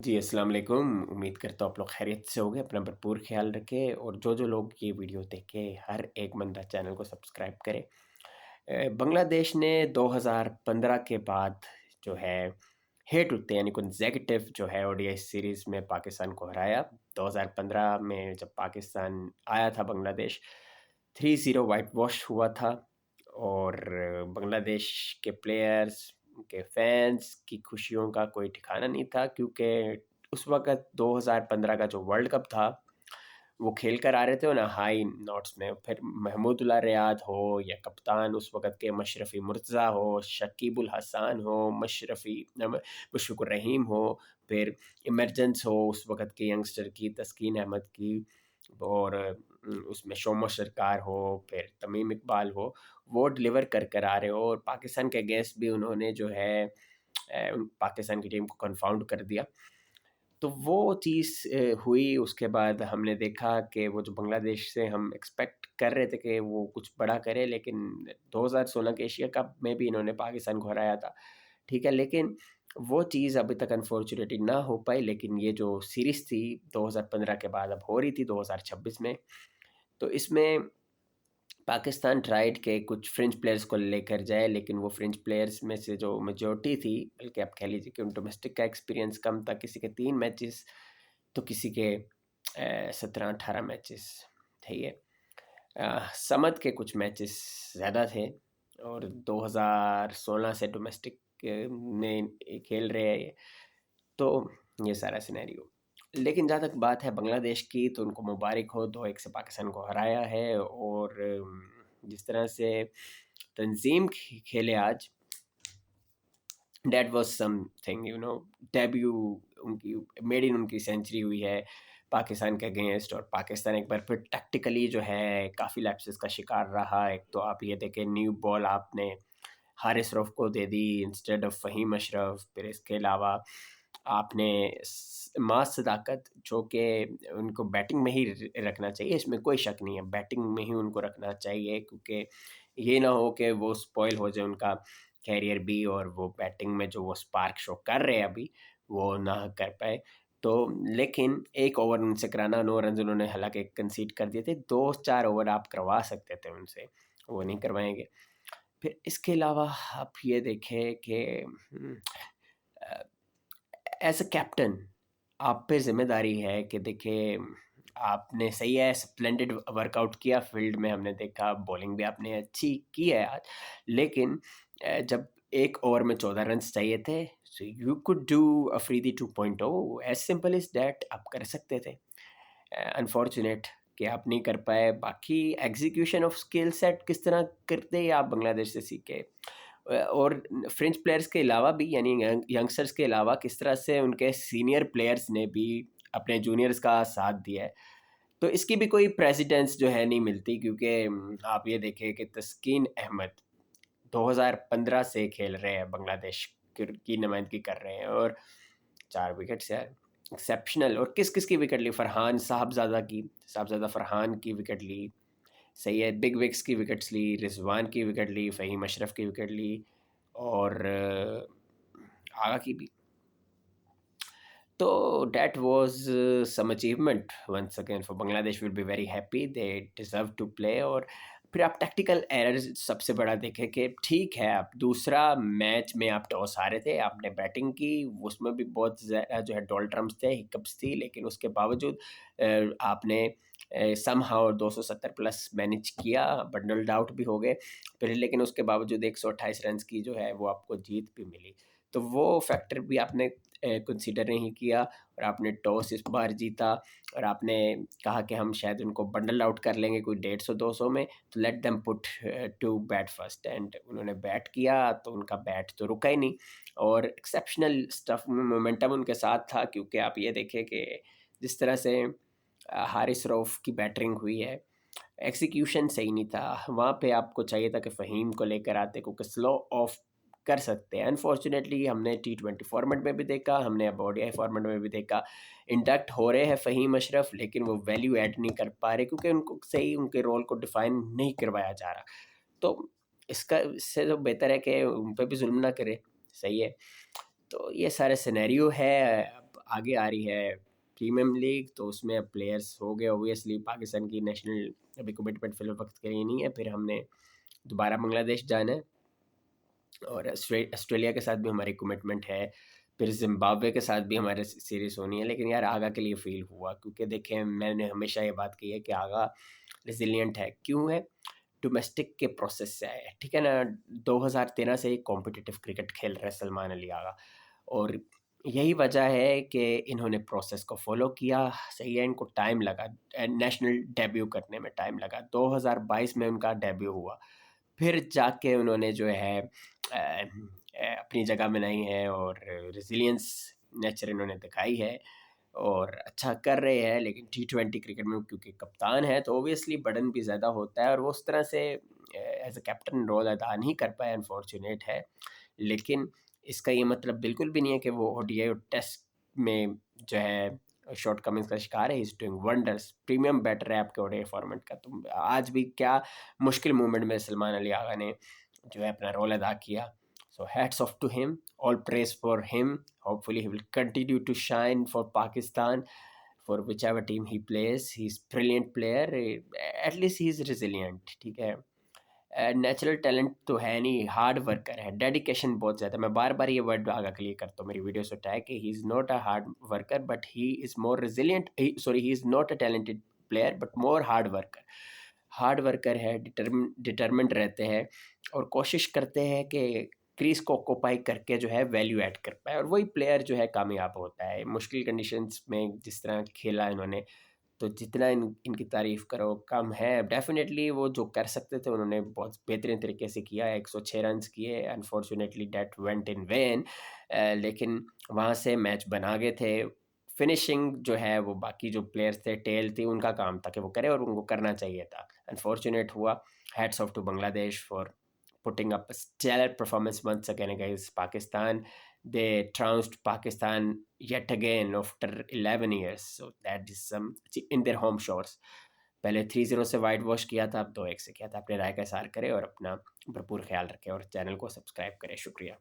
जी, अस्सलाम वालेकुम। उम्मीद करता हूँ आप लोग खैरियत से होंगे, अपना भरपूर ख़्याल रखें और जो लोग ये वीडियो देखें, हर एक बंदा चैनल को सब्सक्राइब करे। बांग्लादेश ने 2015 के बाद जो है हेट होते यानी consecutive जो है ओडीआई सीरीज़ में पाकिस्तान को हराया। 2015 में जब पाकिस्तान आया था बांग्लादेश, 3-0 व्हाइट वॉश हुआ था और बांग्लादेश के प्लेयर्स, उनके फैन्स की खुशियों का कोई ठिकाना नहीं था क्योंकि उस वक़्त 2015 का जो वर्ल्ड कप था, वो खेल कर आ रहे थे ना हाई नोट्स में। फिर महमूदुल्लाह रियाद हो या कप्तान उस वक़्त के मशरफ़ी मुर्तज़ा हो, शकीबुल हसन हो, मुशफ़िकुर रहीम हो, फिर इमरजेंस हो उस वक़्त के यंगस्टर की, तस्कीन अहमद की और उसमें शोमो सरकार हो, फिर तमीम इकबाल हो, वो डिलीवर कर आ रहे हो और पाकिस्तान के अगेंस्ट भी उन्होंने जो है पाकिस्तान की टीम को कन्फाउंड कर दिया। तो वो चीज़ हुई उसके बाद हमने देखा कि वो जो बांग्लादेश से हम एक्सपेक्ट कर रहे थे कि वो कुछ बड़ा करे, लेकिन 2016 के एशिया कप में भी इन्होंने पाकिस्तान को हराया था, ठीक है? लेकिन वो चीज़ अभी तक अनफॉर्चुनेटली ना हो पाई, लेकिन ये जो सीरीज़ थी 2015 के बाद अब हो रही थी 2026 में, तो इसमें पाकिस्तान ट्राइड के कुछ फ्रेंच प्लेयर्स को लेकर जाए, लेकिन वो फ्रेंच प्लेयर्स में से जो मेजॉरिटी थी, बल्कि आप कह लीजिए कि डोमेस्टिक का एक्सपीरियंस कम था, किसी के 3 मैचेस तो किसी के 17-18 मैचेस थे ये। समद के कुछ मैचेस ज़्यादा थे और 2016 से डोमेस्टिक में खेल रहे हैं ये, तो ये सारा सिनेरियो। लेकिन जहाँ तक बात है बांग्लादेश की, तो उनको मुबारक हो, 2-1 से पाकिस्तान को हराया है और जिस तरह से तंज़ीम खेले आज, दैट वाज़ समथिंग डेब्यू उनकी मेडन उनकी सेंचुरी हुई है पाकिस्तान के अगेंस्ट और पाकिस्तान एक बार फिर टैक्टिकली जो है काफ़ी लैप्सेस का शिकार रहा। एक तो आप ये देखें न्यू बॉल आपने हारिस रऊफ़ को दे दी इंस्टेड ऑफ फ़हीम अशरफ। फिर इसके अलावा आपने माँ सदाकत जो कि उनको बैटिंग में ही रखना चाहिए, इसमें कोई शक नहीं है, बैटिंग में ही उनको रखना चाहिए क्योंकि ये ना हो कि वो स्पॉइल हो जाए उनका कैरियर भी और वो बैटिंग में जो वो स्पार्क शो कर रहे हैं अभी, वो ना कर पाए। तो लेकिन 1 ओवर उनसे कराना, 9 रन्स उन्होंने हालाँकि कंसीड कर दिए थे, 2-4 ओवर आप करवा सकते थे उनसे, वो नहीं करवाएँगे। फिर इसके अलावा आप ये देखें कि अ, एज़ अ कैप्टन आप पे ज़िम्मेदारी है कि देखिए आपने सही है स्प्लेंडेड वर्कआउट किया फील्ड में, हमने देखा बॉलिंग भी आपने अच्छी की है आज, लेकिन जब 1 ओवर में 14 रन्स चाहिए थे, so you could do Afridi 2.0 as simple as that आप कर सकते थे। अनफॉर्चुनेट कि आप नहीं कर पाए। बाकी एग्जीक्यूशन ऑफ स्किल सेट किस तरह करते हैं आप बांग्लादेश से सीखे। और फ्रेंच प्लेयर्स के अलावा भी यानी यंगस्टर्स के अलावा किस तरह से उनके सीनियर प्लेयर्स ने भी अपने जूनियर्स का साथ दिया है। तो इसकी भी कोई प्रेसिडेंस जो है नहीं मिलती क्योंकि आप ये देखें कि तस्कीन अहमद 2015 से खेल रहे हैं बांग्लादेश की नुमाइंदगी कर रहे हैं और 4 विकेट्स यार, एक्सेप्शनल। और किस-किस की विकेट ली? साहबज़ादा फरहान की विकेट ली, सही है, बिग विक्स की विकेट्स ली, रिज़वान की विकेट ली, फ़हीम अशरफ की विकेट ली और आगा की भी। So that was some achievement once again for Bangladesh will be very happy, they deserve to play। और फिर आप टैक्टिकल एरर्स सबसे बड़ा देखें कि ठीक है, आप दूसरा मैच में आप टॉस हारे थे, आपने बैटिंग की, उसमें भी बहुत जो है डोल्ट्रम्स थे, हिकअप्स थी, लेकिन उसके बावजूद आपने समहाउ 270 प्लस मैनेज किया, बंडल्ड आउट भी हो गए फिर, लेकिन उसके बावजूद 128 रन्स की जो है वो आपको जीत भी मिली। तो वो फैक्टर भी आपने कंसीडर नहीं किया और आपने टॉस इस बार जीता और आपने कहा कि हम शायद उनको बंडल आउट कर लेंगे कोई 150-200 में, तो let them put to bat first. And उन्होंने बैट किया तो उनका बैट तो रुका ही नहीं और एक्सेप्शनल स्टफ में मोमेंटम उनके साथ था क्योंकि आप ये देखें कि जिस तरह से हारिस रऊफ़ की बैटिंग हुई है, एग्जीक्यूशन सही नहीं था। वहाँ पे आपको चाहिए था कि फ़हीम को लेकर आते क्योंकि स्लो ऑफ कर सकते हैं। अनफॉर्चुनेटली हमने टी20 फॉर्मेट में भी देखा, हमने अब ओडीआई फॉर्मेट में भी देखा, इंडक्ट हो रहे हैं फ़हीम अशरफ, लेकिन वो वैल्यू ऐड नहीं कर पा रहे क्योंकि उनको सही उनके रोल को डिफ़ाइन नहीं करवाया जा रहा। तो इससे तो बेहतर है कि उन पे भी ज़ुल्म ना करे, सही है। तो ये सारे सिनेरियो है। अब आगे आ रही है प्रीमियम लीग, तो उसमें अब प्लेयर्स हो गए ऑब्वियसली। पाकिस्तान की नेशनल अभी कमिटमेंट फिलहाल वक्त के लिए नहीं है, फिर हमने दोबारा बांग्लादेश जाना है और ऑस्ट्रेलिया के साथ भी हमारी कमिटमेंट है, फिर जिम्बाब्वे के साथ भी हमारे सीरीज होनी है। लेकिन यार आगा के लिए फील हुआ, क्योंकि देखें मैंने हमेशा ये बात की है कि आगा रेजिलियंट है। क्यों है? डोमेस्टिक के प्रोसेस से आया है, ठीक है ना। 2013 से ही कॉम्पिटिटिव क्रिकेट खेल रहे सलमान अली आगा, और यही वजह है कि इन्होंने प्रोसेस को फॉलो किया। सही है, इनको टाइम लगा, नेशनल डेब्यू करने में टाइम लगा। 2022 में उनका डेब्यू हुआ, फिर जाके उन्होंने जो है अपनी जगह बनाई है और रेजिलियंस नेचर इन्होंने दिखाई है और अच्छा कर रहे हैं। लेकिन T20 क्रिकेट में क्योंकि कप्तान है तो ओबियसली बर्डन भी ज़्यादा होता है, और वो उस तरह से एज अ कैप्टन रोल अदा नहीं कर पाए, अनफॉर्चुनेट है। लेकिन इसका ये मतलब बिल्कुल भी नहीं है कि वो ODI और टेस्ट में जो है शॉर्ट कमिंग्स का शिकार है। Is doing wonders, premium batter है आपके ODI फॉर्मेट का। तो आज भी क्या मुश्किल मोमेंट में सलमान अली आगा ने जो है अपना रोल अदा किया। So hats off to him, all praise for him. Hopefully he will continue to shine for Pakistan, for whichever team he plays. He's brilliant player. At least he's resilient. ठीक है, natural talent तो है नहीं, hard worker है, dedication बहुत ज़्यादा। मैं बार बार ये वर्ड आगा के लिए करता हूँ, मेरी वीडियो से उठाया कि he is not a hard worker but he is more resilient. Sorry, he is not a talented player but more hard worker. Hard worker है, डिटर्मिन्ड रहते हैं और कोशिश करते हैं कि क्रीज को ऑक्यूपाई करके जो है वैल्यू ऐड कर पाए, और वही प्लेयर जो है कामयाब होता है। मुश्किल कंडीशंस में जिस तरह खेला इन्होंने, तो जितना इनकी तारीफ़ करो कम है। डेफिनेटली वो जो कर सकते थे उन्होंने बहुत बेहतरीन तरीके से किया। 106 रन्स किए, unfortunately that went in vain, लेकिन वहाँ से मैच बना गए थे। फिनिशिंग जो है वो बाकी जो प्लेयर्स थे, टेल थी, उनका काम था कि वो करे और उनको करना चाहिए था। अनफॉर्चुनेट हुआ। Hats off to Bangladesh for putting up a stellar performance once again against Pakistan. They trounced Pakistan yet again after 11 years. So that is some in their home shores. पहले 3-0 से वाइट वॉश किया था, अब 2-1 से किया था। अपने राय का इज़हार करें और अपना भरपूर ख्याल रखें और चैनल को सब्सक्राइब करें। शुक्रिया।